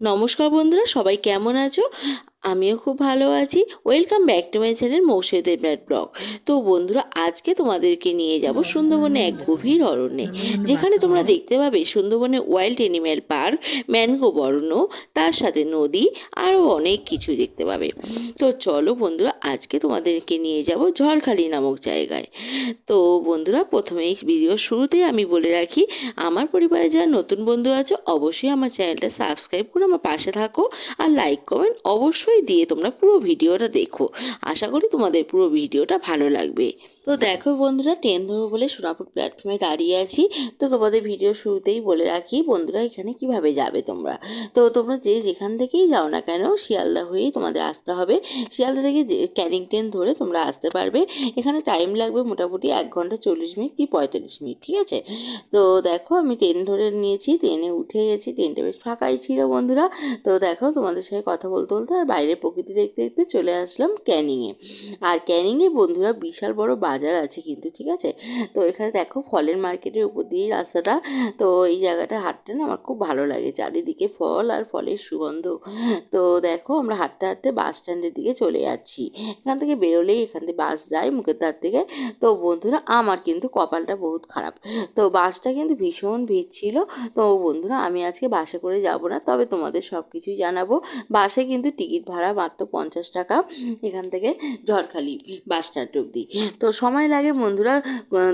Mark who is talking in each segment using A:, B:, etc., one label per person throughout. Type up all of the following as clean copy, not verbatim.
A: নমস্কার বন্ধুরা, সবাই কেমন আছো? আমিও খুব ভালো আছি। Welcome back to my channel মৌসুমীদের ব্লগ। তো বন্ধুরা, আজকে তোমাদেরকে নিয়ে যাব সুন্দরবনে এক গভীর অরণ্যে, যেখানে তোমরা দেখতে পাবে সুন্দরবনের ওয়াইল্ড অ্যানিম্যাল পার্ক, ম্যানগ্রোভ অরণ্য, তার সাথে নদী, আরও অনেক কিছু দেখতে পাবে। তো চলো বন্ধুরা, আজকে তোমাদেরকে নিয়ে যাব ঝড়খালি নামক জায়গায়। তো বন্ধুরা, প্রথমেই ভিডিওর শুরুতেই আমি বলে রাখি, আমার পরিবারে যারা নতুন বন্ধু আছে অবশ্যই আমার চ্যানেলটা সাবস্ক্রাইব করে আমার পাশে থাকো, আর লাইক কমেন্ট অবশ্যই দিয়ে তোমরা পুরো ভিডিওটা দেখো। আশা করি তোমাদের পুরো ভিডিওটা ভালো লাগবে। তো দেখো বন্ধুরা, ট্রেন ধরবো বলে সোনাপুর প্ল্যাটফর্মে দাঁড়িয়ে আছি। তো তোমাদের ভিডিও শুরুতেই বলে রাখি বন্ধুরা, এখানে কিভাবে যাবে তোমরা। তো তোমরা যে যেখান থেকেই যাও না কেন, শিয়ালদা হয়েই তোমাদের আসতে হবে। শিয়ালদা থেকে যে ক্যানিং ট্রেন ধরে তোমরা আসতে পারবে। এখানে টাইম লাগবে মোটামুটি 1 ঘন্টা 40 মিনিট কি 45 মিনিট, ঠিক আছে। তো দেখো, আমি ট্রেন ধরে নিয়েছি, ট্রেনে উঠে গেছি। ট্রেনটা বেশ ফাঁকাই ছিল বন্ধুরা। তো দেখো, তোমাদের সাথে কথা বলতে বলতে আর বাইরে প্রকৃতি দেখতে দেখতে চলে আসলাম ক্যানিংয়ে। আর ক্যানিংয়ে বন্ধুরা বিশাল বড় বাজার আছে কিন্তু, ঠিক আছে। তো এখানে দেখো, ফলের মার্কেটের উপর দিয়েই রাস্তাটা। তো এই জায়গাটা হাঁটতে না আমার খুব ভালো লাগে, চারিদিকে ফল আর ফলের সুগন্ধ। তো দেখো, আমরা হাঁটতে হাঁটতে বাস স্ট্যান্ডের দিকে চলে যাচ্ছি। এখান থেকে বেরোলেই এখান থেকে বাস যায় মুখের ধার থেকে। তো বন্ধুরা, আমার কিন্তু কপালটা বহুত খারাপ। তো বাসটা কিন্তু ভীষণ ভিড় ছিল। তো বন্ধুরা, আমি আজকে বাসে করে যাব না, তবে তোমাদের সব কিছুই জানাবো। বাসে কিন্তু টিকিট ভাড়া মাত্র 50 টাকা, এখান থেকে ঝড়খালি বাস স্ট্যান্ড অবধি। তো সময় লাগে বন্ধুরা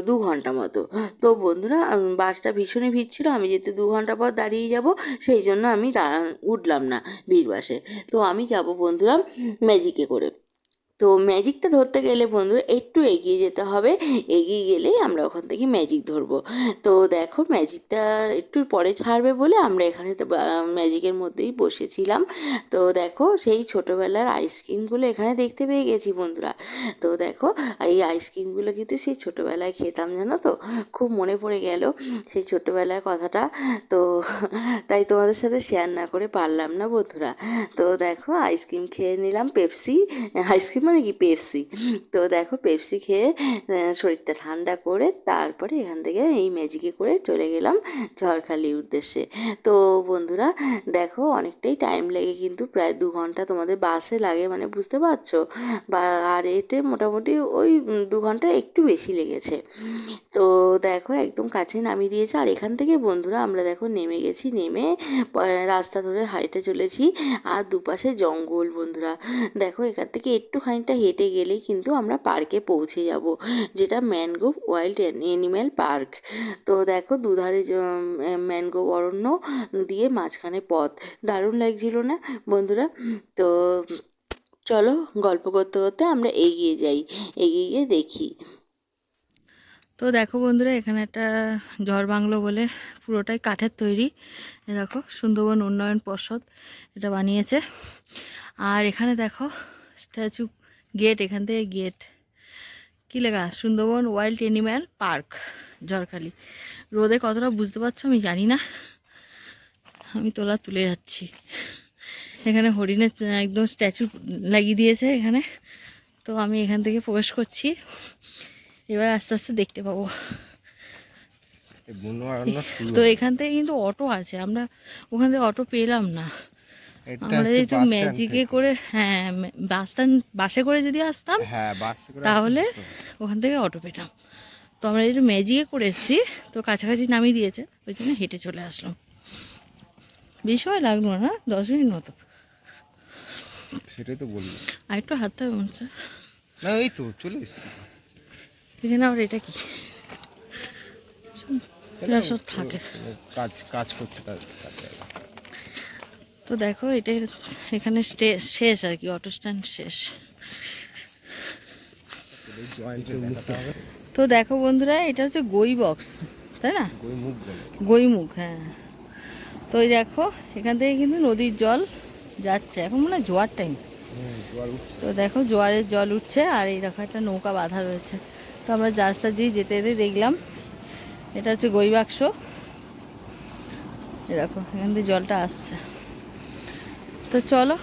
A: 2 ঘন্টা মতো। তো বন্ধুরা, বাসটা ভীষণই ভিড় ছিল। আমি যেহেতু 2 ঘন্টা পর দাঁড়িয়ে যাব, সেই জন্য আমি উঠলাম না ভিড় বাসে। তো আমি যাব বন্ধুরা ম্যাজিকে করে। তো ম্যাজিকটা ধরতে গেলে বন্ধুরা একটু এগিয়ে যেতে হবে। এগিয়ে গেলেই আমরা ওখান থেকে ম্যাজিক ধরবো। তো দেখো, ম্যাজিকটা একটু পরে ছাড়বে বলে আমরা এখানে তো ম্যাজিকের মধ্যেই বসেছিলাম। তো দেখো, সেই ছোটোবেলার আইসক্রিমগুলো এখানে দেখতে পেয়ে গেছি বন্ধুরা। তো দেখো, এই আইসক্রিমগুলো কিন্তু সেই ছোটোবেলায় খেতাম, জানো তো। খুব মনে পড়ে গেল সেই ছোটোবেলার কথাটা। তো তাই তোমাদের সাথে শেয়ার না করে পারলাম না বন্ধুরা। তো দেখো, আইসক্রিম খেয়ে নিলাম, পেপসি। আইসক্রিম মানে কি, পেপসি। তো দেখো, পেপসি খেয়ে শরীরটা ঠান্ডা করে তারপরে এখান থেকে এই ম্যাজিকে করে চলে গেলাম ঝড়খালির উদ্দেশ্যে। তো বন্ধুরা দেখো, অনেকটাই টাইম লেগে কিন্তু প্রায় 2 ঘন্টা তোমাদের বাসে লাগে, মানে বুঝতে পারছো। বা আর এতে মোটামুটি ওই 2 ঘন্টা একটু বেশি লেগেছে। তো দেখো, একদম কাছে নামিয়ে দিয়েছে। আর এখান থেকে বন্ধুরা আমরা দেখো নেমে গেছি, নেমে রাস্তা ধরে হাইটে চলেছি। আর দুপাশে জঙ্গল বন্ধুরা। দেখো, এখান থেকে একটু খানিকটা হেঁটে গেলেই কিন্তু আমরা পার্কে পৌঁছে যাব, যেটা ম্যানগ্রোভ ওয়াইল্ড অ্যানিম্যাল পার্ক। তো দেখো, দুধারে ম্যানগ্রোভ অরণ্য দিয়ে মাঝখানে পথ। দারুণ লাগছিল না বন্ধুরা? তো চলো, গল্প করতে করতে আমরা এগিয়ে যাই, এগিয়ে গিয়ে দেখি।
B: তো দেখো বন্ধুরা, এখানে একটা ঝড় বাংলো বলে পুরোটাই কাঠের তৈরি। দেখো, সুন্দরবন উন্নয়ন পর্ষদ এটা বানিয়েছে। আর এখানে দেখো স্ট্যাচু, গেট, এখান থেকে গেট, কী লেখা, Sundarban wild animal park Jharkhali. রোদে কতটা বুঝতে পারছো আমি জানি না, আমি তুলে যাচ্ছি। এখানে হরিণের একদম স্ট্যাচু লাগিয়ে দিয়েছে এখানে। তো আমি এখান থেকে প্রবেশ করছি, এবার আস্তে আস্তে দেখতে পাবো। তো এখান থেকে কিন্তু অটো আছে, আমরা ওখান থেকে অটো পেলাম না। আমরা একটু ম্যাজিকে করে, হ্যাঁ বাসে করে যদি আসতাম তাহলে ওখান থেকে অটো পেতাম। তো আমরা একটু ম্যাজিকে করে এসেছি, তো কাছাকাছি নামিয়ে দিয়েছে, ওই জন্য হেঁটে চলে আসলাম। বেশি সময় লাগলো না, 10 মিনিট মতো।
C: সেটাই তো বলবো।
B: আর একটু হাঁটতে হবে মনে হচ্ছে।
C: না, এই তো চলে এসেছি।
B: এখানে আবার এটা কি সব থাকে,
C: কাজ করছে তার।
B: তো দেখো, এটা এখানে শেষ আর কি, অটো স্ট্যান্ড শেষ। তো দেখো বন্ধুরা, এটা হচ্ছে গই বক্স, তাই না? গৈমুখ, হ্যাঁ। তো এই দেখো, এখান থেকে কিন্তু নদীর জল যাচ্ছে, এখন মনে হয় জোয়ার টাইম। তো দেখো, জোয়ারের জল উঠছে, আর এই দেখো একটা নৌকা বাঁধা রয়েছে। তো আমরা রাস্তা দিয়ে যেতে যেতে দেখলাম এটা হচ্ছে গই বাক্স। এই দেখো, এখান থেকে জলটা আসছে। তো চলো,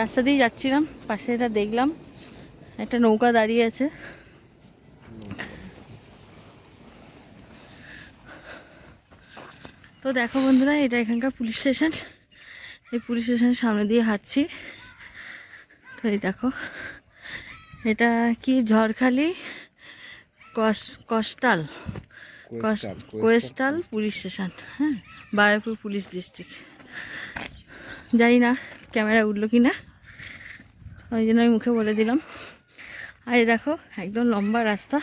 B: রাস্তা দিয়ে যাচ্ছিলাম, পাশে এটা দেখলাম একটা নৌকা দাঁড়িয়ে আছে। তো দেখো বন্ধুরা, এটা এখানকার পুলিশ স্টেশন। এই পুলিশ স্টেশনের সামনে দিয়ে হাঁটছি। তো এই দেখো, এটা কি Jharkhali coastal coastal police station, হ্যাঁ, বারুইপুর পুলিশ ডিস্ট্রিক্ট। জানি না ক্যামেরা উঠলো কি না, ওই জন্য আমি মুখে বলে দিলাম। আর এই দেখো একদম লম্বা রাস্তা,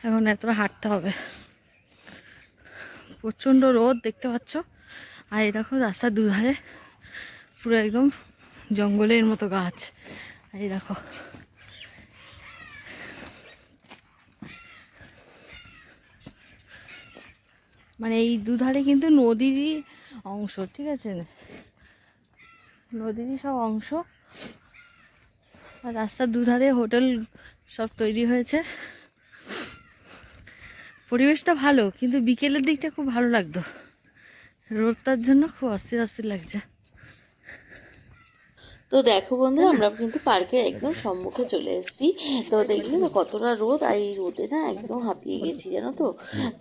B: এখন এতটা হাঁটতে হবে, প্রচণ্ড রোদ দেখতে পাচ্ছ। আর এই দেখো রাস্তার দুধারে পুরো একদম জঙ্গলের মতো গাছ। আর এই দেখো মানে এই দুধারে কিন্তু নদীরই অংশ, ঠিক আছে, নদীরই সব অংশ। আর রাস্তার দুধারে হোটেল সব তৈরি হয়েছে। পরিবেশটা ভালো, কিন্তু বিকেলের দিকটা খুব ভালো লাগতো, রোদটার জন্য খুব অস্থির অস্থির লাগছে।
A: তো দেখো বন্ধুরা, আমরা কিন্তু পার্কের একদম সম্মুখে চলে এসেছি। তো দেখলে না কতটা রোদ, আর এই রোদে না একদম হাঁপিয়ে গেছি জানো তো।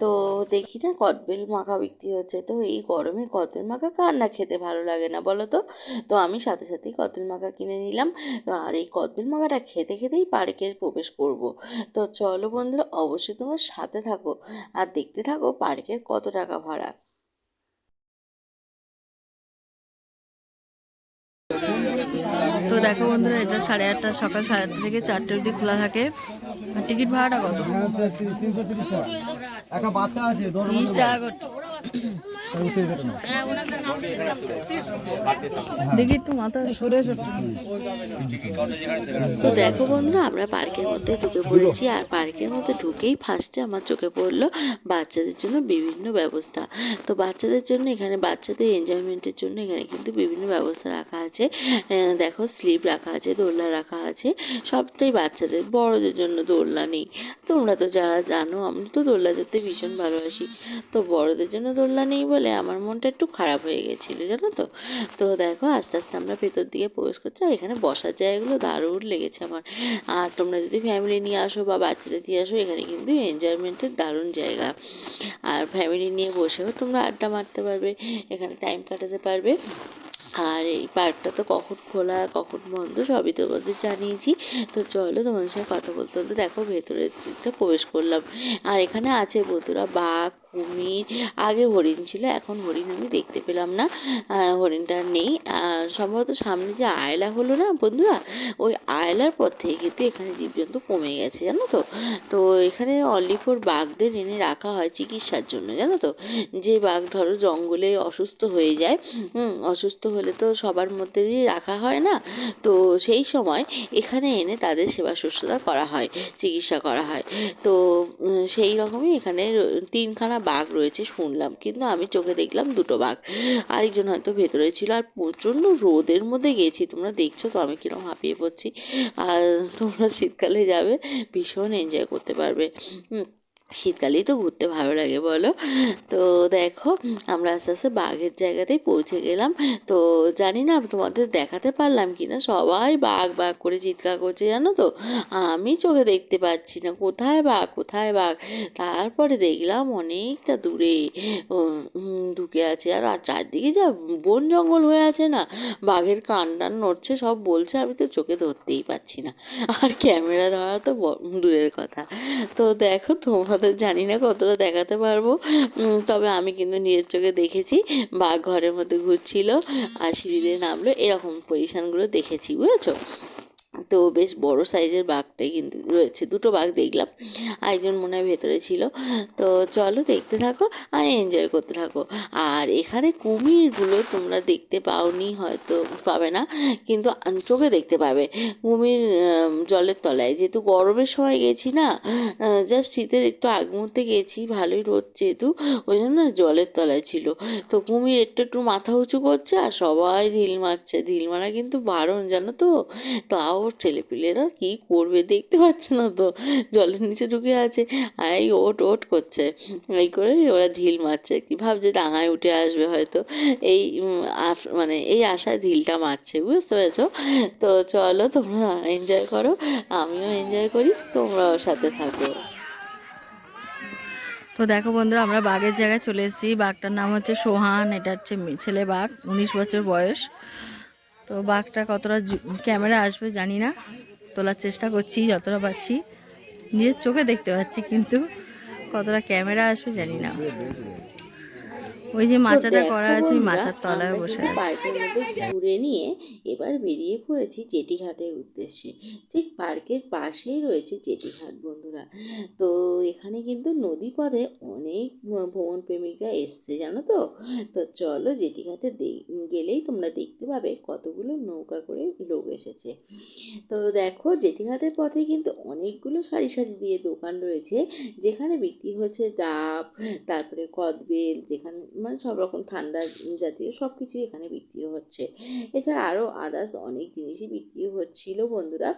A: তো দেখি না কদবেল মাখা বিক্রি হচ্ছে। তো এই গরমে কদবেল মাখা কার না খেতে ভালো লাগে না বলো তো। তো আমি সাথে সাথেই কদবেল মাখা কিনে নিলাম, আর এই কদবেল মাখাটা খেতে খেতেই পার্কে প্রবেশ করব। তো চলো বন্ধুরা, অবশ্যই তোমরা সাথে থাকো আর দেখতে থাকো পার্কের কত টাকা ভাড়া।
B: তো দেখো বন্ধুরা, এটা 8:30, সকাল 8:30 থেকে 4টে অবধি খোলা থাকে। আর টিকিট ভাড়াটা কত? 30 টাকা করে। দেখি একটু মাথা সরে এসো।
A: তো দেখো বন্ধুরা, আমরা পার্কের মধ্যে ঢুকে পড়েছি, আর পার্কের মধ্যে ঢুকেই ফার্স্টে আমার চোখে পড়লো বাচ্চাদের জন্য বিভিন্ন ব্যবস্থা। তো বাচ্চাদের জন্য এখানে, বাচ্চাদের এনজয়মেন্টের জন্য এখানে কিন্তু বিভিন্ন ব্যবস্থা রাখা আছে। দেখো স্লিপ রাখা আছে, দোলনা রাখা আছে, সবটাই বাচ্চাদের। বড়দের জন্য দোলনা নেই। তোমরা তো যারা জানো, আমি তো দোলনা চড়তে ভীষণ ভালোবাসি। তো বড়দের জন্য দোলনা নেই বলে আমার মনটা একটু খারাপ হয়ে গেছিলো জানো তো। তো দেখো আস্তে আস্তে আমরা ভেতর দিকে প্রবেশ করছি, আর এখানে বসার জায়গাগুলো দারুণ লেগেছে আমার। আর তোমরা যদি ফ্যামিলি নিয়ে আসো বা বাচ্চাদের নিয়ে আসো, এখানে কিন্তু এনজয়মেন্টের দারুণ জায়গা। আর ফ্যামিলি নিয়ে বসেও তোমরা আড্ডা মারতে পারবে, এখানে টাইম কাটাতে পারবে। আর এই পার্কটা তো কখন খোলা কখন বন্ধ সবই তোমাদের জানিয়েছি। তো চলো তোমাদের সঙ্গে কথা বলতে বলতে দেখো ভেতরের দিকটা প্রবেশ করলাম। আর এখানে আছে বন্ধুরা বাঘ, কুমির, আগে হরিণ ছিল, এখন হরিণ আমি দেখতে পেলাম না, হরিণটা নেই। সম্ভবত সামনে যে আয়লা হলো না বন্ধুরা, ওই আয়লার পর থেকে কিন্তু এখানে জীবজন্তু কমে গেছে জানো তো। তো এখানে অনলি ফর বাঘদের এনে রাখা হয় চিকিৎসার জন্য জানো তো। যে বাঘ ধরো জঙ্গলে অসুস্থ হয়ে যায়, অসুস্থ হলে তো সবার মধ্যে দিয়ে রাখা হয় না, তো সেই সময় এখানে এনে তাদের সেবা শুশ্রূষা করা হয়, চিকিৎসা করা হয়। তো সেই রকমই এখানে 3খানা বাঘ রয়েছে শুনলাম, কিন্তু আমি চোখে দেখলাম 2টো বাঘ, আরেকজন হয়তো ভেতরে ছিল। আর প্রচণ্ড রোদের মধ্যে গেছি, তোমরা দেখছো তো আমি কিরকম হাঁপিয়ে পড়ছি। আর তোমরা শীতকালে যাবে, ভীষণ এনজয় করতে পারবে। শীতকালেই তো ঘুরতে ভালো লাগে বলো। তো দেখো আমরা আস্তে আস্তে বাঘের জায়গাতেই পৌঁছে গেলাম। তো জানি না তোমাদের দেখাতে পারলাম কি না, সবাই বাঘ বাঘ করে চিৎকার করছে জানো তো। আমি চোখে দেখতে পাচ্ছি না কোথায় বাঘ কোথায় বাঘ। তারপরে দেখলাম অনেকটা দূরে ঢুকে আছে, আর চারদিকে যা বন জঙ্গল হয়ে আছে না, বাঘের কান টান নড়ছে, সব বলছে, আমি তো চোখে ধরতেই পাচ্ছি না। আর ক্যামেরা ধরা তো দূরের কথা। তো দেখো তোমাদের জানি না কতটা দেখাতে পারবো, তবে আমি কিন্তু নিজের চোখে দেখেছি বাঘ ঘরের মধ্যে ঘুরছিল আর সিঁড়ি দিয়ে নামলো, এরকম পজিশানগুলো দেখেছি বুঝেছো। তো বেশ বড় সাইজের বাঘটাই কিন্তু রয়েছে, 2টো বাঘ দেখলাম, আরেকজন মনে হয় ভেতরে ছিল। তো চলো দেখতে থাকো আর এনজয় করতে থাকো। আর এখানে কুমিরগুলো তোমরা দেখতে পাওনি, হয়তো পাবে না, কিন্তু চোখে দেখতে পাবে। কুমির জলের তলায়, যেহেতু গরমের সময় গেছি না, জাস্ট শীতের একটু আগ মুহূর্তে গেছি, ভালোই রোদ যেহেতু, ওই জন্য জলের তলায় ছিল। তো কুমির একটু একটু মাথা উঁচু করছে আর সবাই ঢিল মারছে, ঢিল মারা কিন্তু বারণ জানো তো। তাও ছেলেপিলেরা কি করবে, দেখতে পাচ্ছে না তো, জলের নিচে ঢুকে আছে, আর এই ওট ওট করছে, এই করে ওরা ঢিল মারছে, কি ভাবছে ডাঙায় উঠে আসবে হয়তো, এই মানে এই আশায় ঢিলটা মারছে, বুঝতে পেরেছো। তো চলো তোমরা এনজয় করো, আমিও এনজয় করি, তোমরাও সাথে থাকো।
B: তো দেখো বন্ধুরা, আমরা বাঘের জায়গায় চলে এসেছি। বাঘটার নাম হচ্ছে সোহান। এটা হচ্ছে ছেলে বাঘ, 19 বছর বয়স। তো বাঘটা কতটা ক্যামেরা আসবে জানি না, তোলার চেষ্টা করছি যতটা পাচ্ছি, নিজের চোখে দেখতে পাচ্ছি, কিন্তু কতটা ক্যামেরা আসবে জানি না। ওই যে
A: তো
B: মাচাটা করা
A: দেখো
B: আছে, ওই
A: বন্ধুরা,
B: মাচার তলায়
A: আমরা
B: বসে
A: কিন্তু
B: আছে।
A: পার্কের মধ্যে ঘুরে নিয়ে এবার বেরিয়ে পড়েছি জেটিঘাটের উদ্দেশ্যে। ঠিক পার্কের পাশেই রয়েছে জেটিঘাট বন্ধুরা। তো এখানে কিন্তু নদীপথে অনেক ভ্রমণ প্রেমিকরা এসছে, জানো তো। তো চলো জেটিঘাটে গেলেই তোমরা দেখতে পাবে কতগুলো নৌকা করে লোক এসেছে। তো দেখো জেটিঘাটের পথে কিন্তু অনেকগুলো সারি সারি দিয়ে দোকান রয়েছে, যেখানে বিক্রি হচ্ছে ডাব, তারপরে কদবেল, যেখানে মানে সব রকম ঠান্ডা জাতীয় সব কিছুই এখানে বিক্রি হচ্ছে। এছাড়া আরও আদার্স অনেক জিনিসই বিক্রি হচ্ছিল বন্ধুরা।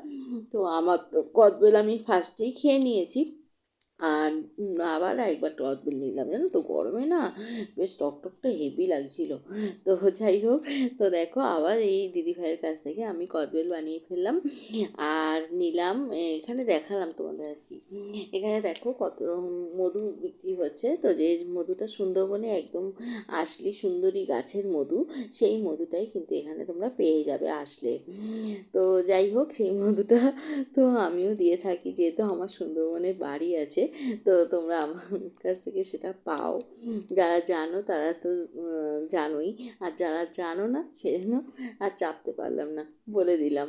A: তো আমার তো কদবেল আমি ফার্স্টেই খেয়ে নিয়েছি, আর আবার একবার টকবেল নিলাম, জানো তো গরমে না বেশ টকটকটা হেভি লাগছিল। তো যাই হোক, তো দেখো আবার এই দিদিভাইয়ের কাছ থেকে আমি কদবেল বানিয়ে ফেললাম আর নিলাম। এখানে দেখালাম তোমাদের আর কি। এখানে দেখো কত মধু বিক্রি হচ্ছে। তো যে মধুটা সুন্দরবনে একদম আসলি সুন্দরী গাছের মধু, সেই মধুটাই কিন্তু এখানে তোমরা পেয়ে যাবে আসলে। তো যাই হোক, সেই মধুটা তো আমিও দিয়ে থাকি, যেহেতু আমার সুন্দরবনে বাড়ি আছে। তো তোমরা আমার কাছ থেকে সেটা পাও। যারা জানো তারা তো জানোই, আর যারা জানো না সেজন্য আর চাপতে পারলাম না, বলে দিলাম।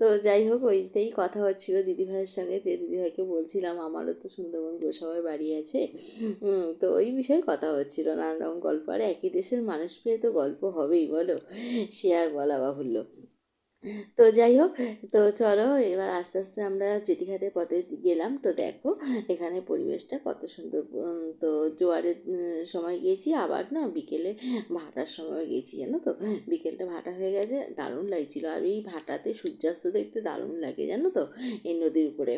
A: তো যাই হোক, ওইটাই কথা হচ্ছিল দিদিভাইয়ের সঙ্গে, যে দিদিভাইকে বলছিলাম আমারও তো সুন্দরবন গোসাবার বাড়ি আছে। তো ওই বিষয়ে কথা হচ্ছিল, নানান রকম গল্প। আর একই দেশের মানুষ পেয়ে তো গল্প হবেই, বলো, সে আর বলা বাহুল্য। তো যাই হোক, তো চলো এবার আস্তে আস্তে আমরা জেটিঘাটের পথে গেলাম। তো দেখো এখানে পরিবেশটা কত সুন্দর। তো জোয়ারের সময় গিয়েছি, আবার না বিকেলে ভাটার সময় গেছি, জানো তো। বিকেলটা ভাটা হয়ে গেছে, দারুণ লাগছিল। আর এই ভাটাতে সূর্যাস্ত দেখতে দারুণ লাগে, জানো তো, এই নদীর উপরে।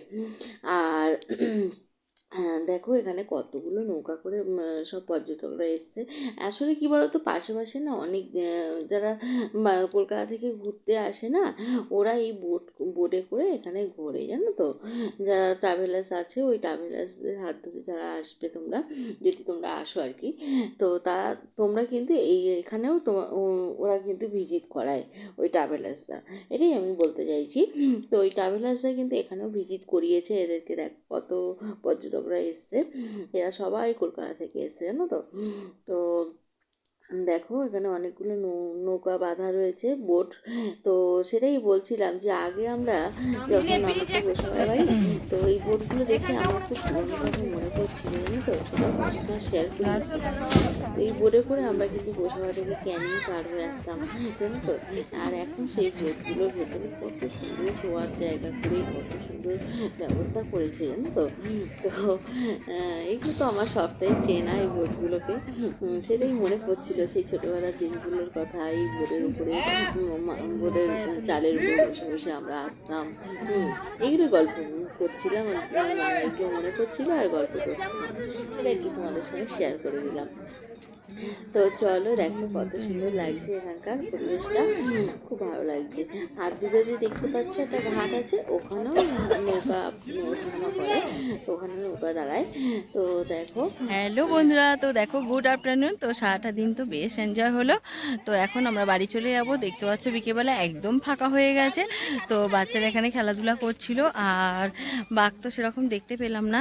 A: আর হ্যাঁ দেখো এখানে কতগুলো নৌকা করে সব পর্যটকরা এসছে। আসলে কি বলতো, পাশে পাশে না অনেক যারা কলকাতা থেকে ঘুরতে আসে না, ওরা এই বোটে করে এখানে ঘোরে, জানো তো। যারা ট্রাভেলার্স আছে, ওই ট্রাভেলার্সদের হাত ধরে যারা আসবে তোমরা, যদি তোমরা আসো আর কি, তো তোমরা কিন্তু এখানেও ওরা কিন্তু ভিজিট করায়, ওই ট্রাভেলার্সরা। এটাই আমি বলতে চাইছি। তো ওই ট্রাভেলার্সরা কিন্তু এখানেও ভিজিট করিয়েছে এদেরকে। দেখ কত পর্যটকরা এসছে, এরা সবাই কলকাতা থেকে এসছে, জানো তো। তো দেখো এখানে অনেকগুলো নৌকা বাঁধা রয়েছে, বোট। তো সেটাই বলছিলাম যে আগে আমরা যখন আমার তো গোসাবার বাড়ি, তো এই বোটগুলো দেখে আমার খুব পুরোনো কথা মনে পড়ছিল, জানো তো। সেটাও তোমাদের সঙ্গে শেয়ার করি একটা। তো এই বোটে করে আমরা কিন্তু গোসাবা থেকে ক্যানিং পার হয়ে আসতাম, জানো তো। আর এখন সেই বোটগুলোর ভেতরে কত সুন্দর শোয়ার জায়গা করে কত সুন্দর ব্যবস্থা করেছে, জানো তো। তো এগুলো তো আমার সবটাই চেনা, এই বোটগুলোকে। সেটাই মনে পড়ছিল সেই ছোটবেলার দিনগুলোর কথা। এই বোটের উপরে বোটের চালের উপরে বসে বসে আমরা আসতাম। এইগুলো গল্প করছিলাম, এগুলো মনে পড়ছিল আর গল্প করছিলাম, সেটা একটু তোমাদের সঙ্গে শেয়ার করে দিলাম। তো চলো দেখো কত সুন্দর লাগছে এখানকার পরিবেশটা, খুব ভালো লাগছে। আর দূরে যে দেখতে পাচ্ছ একটা ঘাট আছে, ওখানেও নৌকা ওঠানামা করে, তো ওখানে নৌকা দাঁড়ায়। তো দেখো।
B: হ্যালো বন্ধুরা, তো দেখো গুড আফটারনুন। তো সারাটা দিন তো বেশ এনজয় হলো। তো এখন আমরা বাড়ি চলে যাব। দেখতে পাচ্ছ বিকেলবেলা একদম ফাঁকা হয়ে গেছে। তো বাচ্চারা এখানে খেলাধুলা করছিল, আর বাঘ তো সেরকম দেখতে পেলাম না,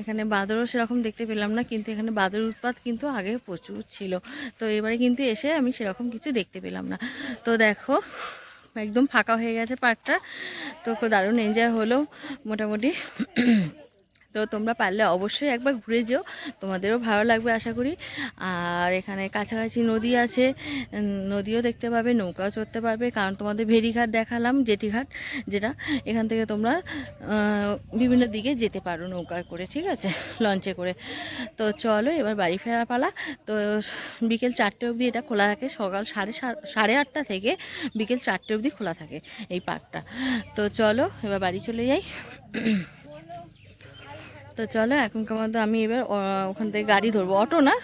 B: এখানে বাঁদরও সেরকম দেখতে পেলাম না, কিন্তু এখানে বাঁদর উৎপাত কিন্তু আগে প্রচুর ছিল। তো এবারে কিন্তু এসে আমি সেরকম কিছু দেখতে পেলাম না। তো দেখো একদম ফাঁকা হয়ে গেছে পার্কটা। তো খুব দারুণ এনজয় হলো মোটামুটি। তো তোমরা পারলে অবশ্যই একবার ঘুরে যেও, তোমাদেরও ভালো লাগবে আশা করি। আর এখানে কাছাকাছি নদী আছে, নদীও দেখতে পাবে, নৌকাও চড়তে পারবে, কারণ তোমাদের ভেরিঘাট দেখালাম, জেটিঘাট যেটা, এখান থেকে তোমরা বিভিন্ন দিকে যেতে পারো নৌকা করে, ঠিক আছে, লঞ্চে করে। তো চলো এবার বাড়ি ফেরা পালা। তো বিকেল 4টে অবধি এটা খোলা থাকে, সকাল 8:30 থেকে বিকেল 4টে অবধি খোলা থাকে এই পার্কটা। তো চলো এবার বাড়ি চলে যাই। তো চলো এখনকার মধ্যে আমি এবার ওখান থেকে গাড়ি ধরবো, অটো না,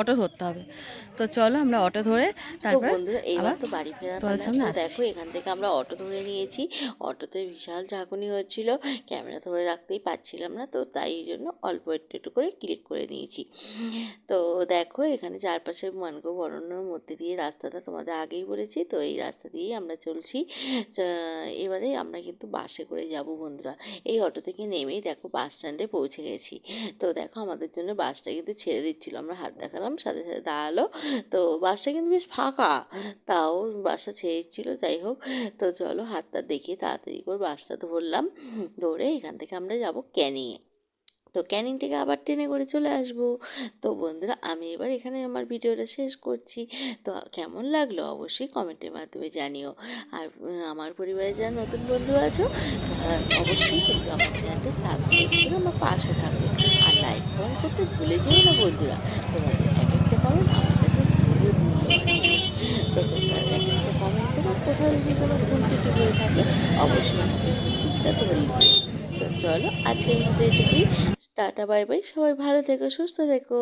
B: অটো ধরতে হবে। তো চলো আমরা অটো ধরে
A: তো
B: তারপরে
A: বন্ধুরা এবার
B: আবার
A: তো বাড়ি ফেরার
B: তোমাদের
A: পালা।
B: সামনে
A: তো
B: আসছি।
A: দেখো এখান থেকে আমরা অটো ধরে নিয়েছি। অটোতে বিশাল ঝাঁকুনি হচ্ছিল, ক্যামেরা ধরে রাখতেই পারছিলাম না, তো তাই জন্য অল্প একটু একটু করে ক্লিক করে নিয়েছি। তো দেখো এখানে চারপাশে ম্যানগ্রোভ অরণ্যের মধ্যে দিয়ে রাস্তাটা তোমাদের আগেই বলেছি, তো এই রাস্তা দিয়েই আমরা চলছি। এবারে আমরা কিন্তু বাসে করে যাব বন্ধুরা। এই অটো থেকে নেমেই দেখো বাস স্ট্যান্ডে পৌঁছে গেছি। তো দেখো আমাদের জন্য বাসটা কিন্তু ছেড়ে দিচ্ছিল, আমরা হাত দেখালাম, সাথে সাথে দাঁড়ালো। তো বাসটা কিন্তু বেশ ফাঁকা, তাও বাসটা ছেড়ে দিচ্ছিল। যাই হোক, তো চলো হাতটা দেখিয়ে তাড়াতাড়ি করে বাসটা ধরলাম। ধরে এখান থেকে আমরা যাব ক্যানিংয়ে। তো ক্যানিং থেকে আবার ট্রেনে করে চলে আসবো। তো বন্ধুরা আমি এবার এখানে আমার ভিডিওটা শেষ করছি। তো কেমন লাগলো অবশ্যই কমেন্টের মাধ্যমে জানিও। আর আমার পরিবারে যারা নতুন বন্ধু আছো তারা অবশ্যই কিন্তু আমার চ্যানেলটা সাবস্ক্রাইব করে আমার পাশে থাকো। আর লাইক কমেন্ট করতে ভুলে যেও না বন্ধুরা। তোমাদের এক একটা কমেন্ট আমার কাছে খুবই মূল্যবান জিনিস। তো তোমরা এক একটা কমেন্ট করো, কোথাও যদি কোনো ভুল ত্রুটি হয়ে থাকে অবশ্যই আমাকে ভুলটা ধরিয়ে দিও। তো চলো আজকের মতো এটুকুই। টাটা বাই বাই, সবাই ভালো থেকো, সুস্থ থেকো।